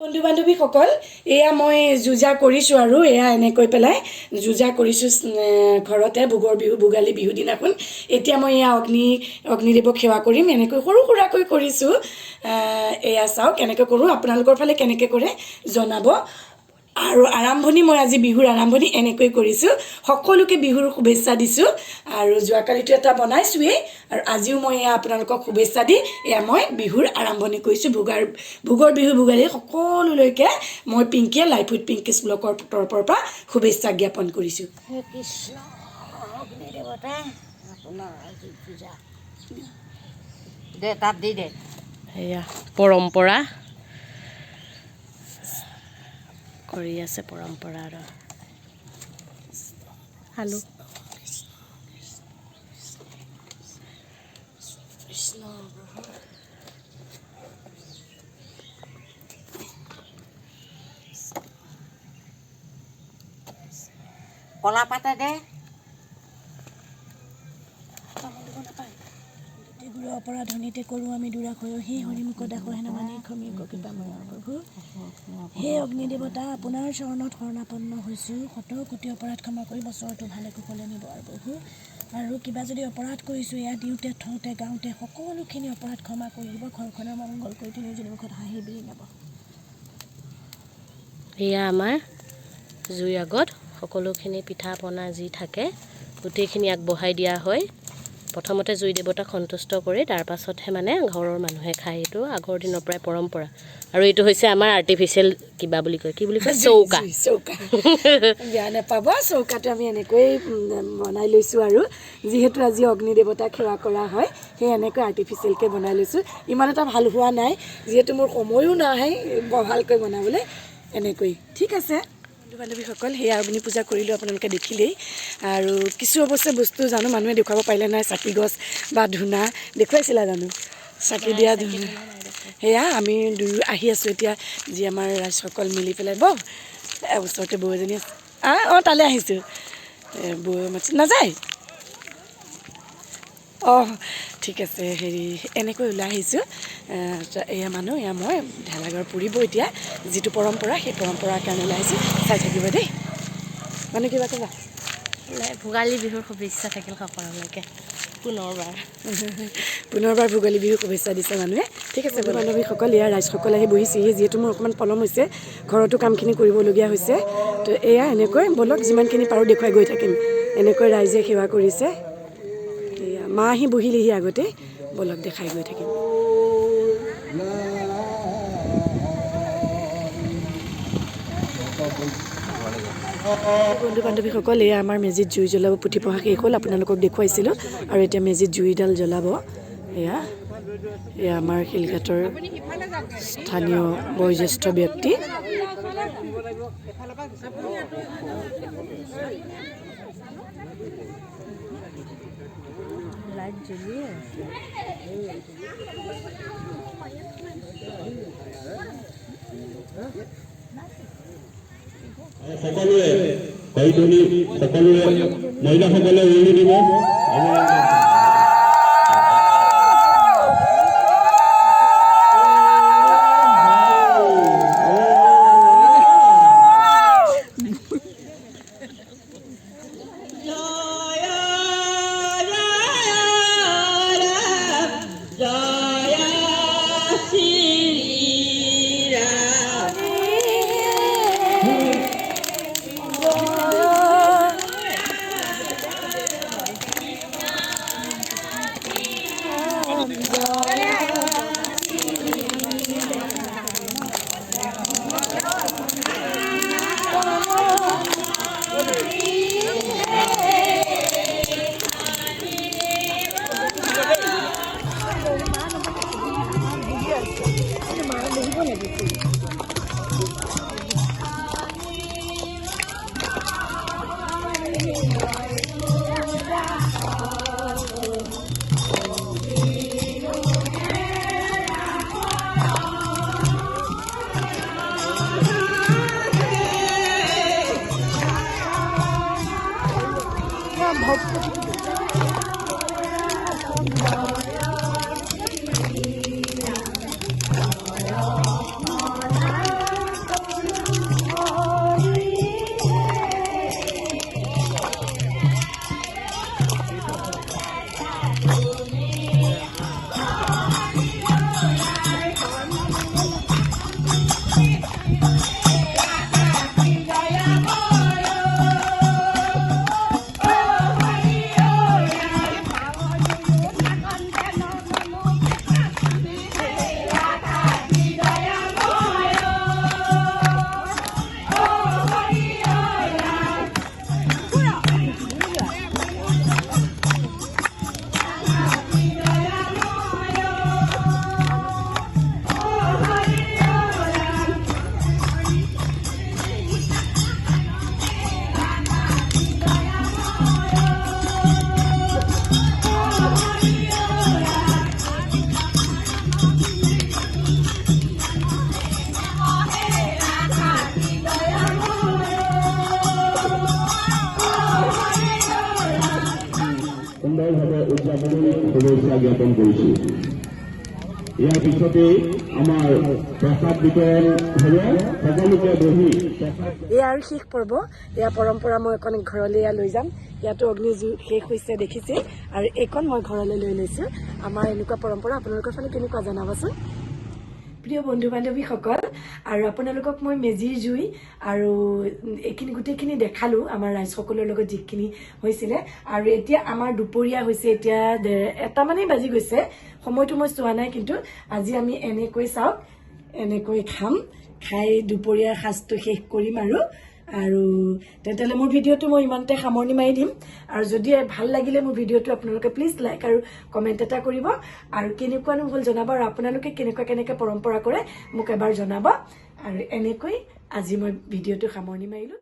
বন্ধু বান্ধৱীসকল এয়া মই যুজা কৰিছোঁ আৰু এয়া এনেকৈ পেলাই যুজা কৰিছোঁ ঘৰতে ভোগৰ বিহু ভোগালী বিহু দিনাখন এতিয়া মই এয়া অগ্নিদেৱক সেৱা কৰিম এনেকৈ সৰু সুৰাকৈ কৰিছোঁ এয়া চাওক কেনেকৈ কৰোঁ আপোনালোকৰ ফালে কেনেকৈ কৰে জনাব আৰু আৰম্ভণি মই আজি বিহুৰ আৰম্ভণি এনেকৈ কৰিছোঁ সকলোকে বিহুৰ শুভেচ্ছা দিছোঁ আৰু যোৱাকালিটো এটা বনাইছোঁৱেই আৰু আজিও মই এয়া আপোনালোকক শুভেচ্ছা দি এয়া মই বিহুৰ আৰম্ভণি কৰিছোঁ ভোগৰ বিহু ভোগালী সকলোলৈকে মই পিংকিয়ে লাইফউড পিংকিছ ব্লকৰ তৰফৰ পৰা শুভেচ্ছা জ্ঞাপন কৰিছোঁ হে কৃষ্ণ অগ্নি দেৱতা আপোনাৰ আজি পূজা দে তাত দি দে এয়া পৰম্পৰা কৰি আছে পৰম্পৰা আৰু আলু কৃষ্ণ কলা পাতে দে গুৰু অপৰাধনীতে কৰোঁ আমি দুৰাখয় সেই হৰিমুখ দাসো হেন মানে ক্ষমী কৃপাময় প্ৰভু হে অগ্নিদেৱতা আপোনাৰ চৰণত শৰণাপন্ন হৈছোঁ শত কোটি অপৰাধ ক্ষমা কৰি বছৰটো ভালে কুশলে নিব আৰু প্ৰভু আৰু কিবা যদি অপৰাধ কৰিছোঁ এয়া দিওঁতে থওঁতে গাওঁতে সকলোখিনি অপৰাধ ক্ষমা কৰি দিব ঘৰখনৰ মংগল কৰি তিনি যদি মুখত হাঁহি বিৰি নেব এয়া আমাৰ জুইৰ আগত সকলোখিনি পিঠা পনা যি থাকে গোটেইখিনি আগবঢ়াই দিয়া হয় প্ৰথমতে জুই দেৱতাক সন্তুষ্ট কৰি তাৰ পাছতহে মানে ঘৰৰ মানুহে খায় এইটো আগৰ দিনৰ পৰাই পৰম্পৰা আৰু এইটো হৈছে আমাৰ আৰ্টিফিচিয়েল কিবা বুলি কয় কি বুলি কয় চৌকা বেয়া নাপাব চৌকাটো আমি এনেকৈ বনাই লৈছোঁ আৰু যিহেতু আজি অগ্নিদেৱতাক সেৱা কৰা হয় সেই এনেকৈ আৰ্টিফিচিয়েলকৈ বনাই লৈছোঁ ইমান এটা ভাল হোৱা নাই যিহেতু মোৰ সময়ো নাহে ভালকৈ বনাবলৈ এনেকৈ ঠিক আছে বন্ধু বান্ধৱীসকল সেয়া অগ্নি পূজা কৰিলোঁ আপোনালোকে দেখিলেই আৰু কিছু অৱশ্যে বস্তু জানো মানুহে দেখুৱাব পাৰিলে নাই চাকি গছ বা ধূনা দেখুৱাইছিলা জানো চাকি দিয়া ধূনা সেয়া আমি দুয়ো আহি আছোঁ এতিয়া যি আমাৰ ৰাইজসকল মিলি পেলাই ওচৰতে বৌ এজনী আছে অঁ তালৈ আহিছোঁ বৌ মাতি নাযায় অঁ ঠিক আছে হেৰি এনেকৈ ওলাই আহিছোঁ এয়া মানুহ এয়া মই ভেলাঘৰ পুৰিব এতিয়া যিটো পৰম্পৰা সেই পৰম্পৰাৰ কাৰণে ওলাই আহিছোঁ চাই থাকিব দেই মানুহ কিবা ক'বা ভোগালী বিহুৰ শুভেচ্ছা থাকিল সকলোলৈকে পুনৰবাৰ ভোগালী বিহুৰ শুভেচ্ছা দিছে মানুহে ঠিক আছে বান্ধৱীসকল এয়া ৰাইজসকল আহি বহিছেহি যিহেতু মোৰ অকণমান পলম হৈছে ঘৰতো কামখিনি কৰিবলগীয়া হৈছে তো এয়া এনেকৈ ব'লক যিমানখিনি পাৰোঁ দেখুৱাই গৈ থাকিম এনেকৈ ৰাইজে সেৱা কৰিছে এয়া মা আহি বহিলেহি আগতে ব'লক দেখাই গৈ থাকিম বন্ধু বান্ধৱীসকল এয়া আমাৰ মেজিত জুই জ্বলাব পুথি পঢ়া শেষ হ'ল আপোনালোকক দেখুৱাইছিলোঁ আৰু এতিয়া মেজিত জুইডাল জ্বলাব এয়া আমাৰ শিলঘাটৰ স্থানীয় বয়োজ্যেষ্ঠ ব্যক্তি লাইট জ্বলিয়ে আছে সকলোৱে মহিলাসকলে উৰুলি দিব শুভেচ্ছা জ্ঞাপন কৰিছোঁ। ইয়াৰ পিছতেই আমাৰ প্ৰসাদ বিতৰণ হ'ব। সকলোকে বহি এয়া আৰু শেষ পৰ্ব। এয়া পৰম্পৰা মই অকণ ঘৰলৈ এয়া লৈ যাম। ইয়াতো অগ্নি জুই শেষ হৈছে দেখিছে, আৰু এইকণ মই ঘৰলৈ লৈ লৈছোঁ। আমাৰ এনেকুৱা পৰম্পৰা আপোনালোকৰ ফালে কেনেকুৱা জনাবচোন। প্ৰিয় বন্ধু বান্ধৱীসকল, আৰু আপোনালোকক মই মেজিৰ জুই আৰু এইখিনি গোটেইখিনি দেখালোঁ আমাৰ ৰাইজসকলৰ লগত যিখিনি হৈছিলে। আৰু এতিয়া আমাৰ দুপৰীয়া হৈছে, এতিয়া 1টা মানেই বাজি গৈছে। সময়টো মই চোৱা নাই, কিন্তু আজি আমি এনেকৈ চাওক, এনেকৈ খাম, খাই দুপৰীয়াৰ সাজটো শেষ কৰিম। আৰু তেতিয়াহ'লে মোৰ ভিডিঅ'টো মই ইমানতে সামৰণি মাৰি দিম। আৰু যদি ভাল লাগিলে মোৰ ভিডিঅ'টো আপোনালোকে প্লিজ লাইক আৰু কমেণ্ট এটা কৰিব, আৰু কেনেকুৱানো হ'ল জনাব, আৰু আপোনালোকে কেনেকৈ পৰম্পৰা কৰে মোক এবাৰ জনাব। আৰু এনেকৈ আজি মই ভিডিঅ'টো সামৰণি মাৰিলোঁ।